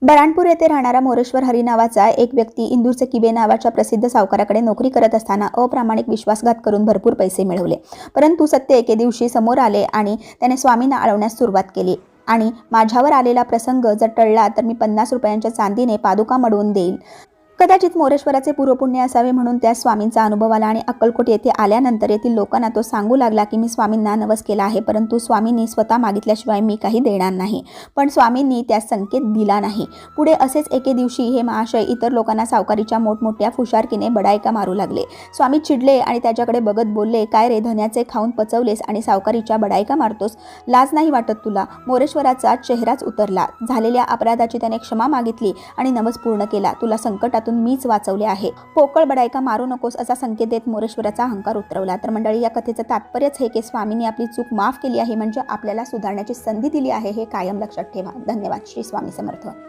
बऱ्हाणपूर येथे राहणारा मोरेश्वर हरी नावाचा एक व्यक्ती इंदूरचे किबे नावाच्या प्रसिद्ध सावकाराकडे नोकरी करत असताना अप्रामाणिक विश्वासघात करून भरपूर पैसे मिळवले। परंतु सत्य एके दिवशी समोर आले आणि त्याने स्वामींना अडवण्यास सुरुवात केली आणि माझ्यावर आलेला प्रसंग जर टळला तर मी 50 रुपयांच्या चांदीने पादुका मडवून देईल। कदाचित मोरेश्वराचे पूर्वपुण्य असावे म्हणून त्या स्वामींचा अनुभव आला आणि अक्कलकोट येथे आल्यानंतर येथील लोकांना तो सांगू लागला की मी स्वामींना नवस केला आहे, परंतु स्वामींनी स्वतः मागितल्याशिवाय मी काही देणार नाही। पण स्वामींनी त्यास संकेत दिला नाही। पुढे असेच एके दिवशी हे महाशय इतर लोकांना सावकारीच्या मोठमोठ्या फुशारकीने बडायका मारू लागले। स्वामी चिडले आणि त्याच्याकडे बघत बोलले, काय रे, धन्याचे खाऊन पचवलेस आणि सावकारीच्या बडायका मारतोस? लाज नाही वाटत तुला? मोरेश्वराचा चेहराच उतरला। झालेल्या अपराधाची त्याने क्षमा मागितली आणि नवस पूर्ण केला। तुला संकटातून मीच वाचवले आहे, पोकळ बडायका मारू नकोस असा संकेत देत मोरेश्वराचा अहंकार उतरवला। तर मंडळी, या कथेचं तात्पर्यच हे की स्वामींनी आपली चूक माफ केली आहे, म्हणजे आपल्याला सुधारण्याची संधी दिली आहे, हे कायम लक्षात ठेवा। धन्यवाद। श्री स्वामी समर्थ।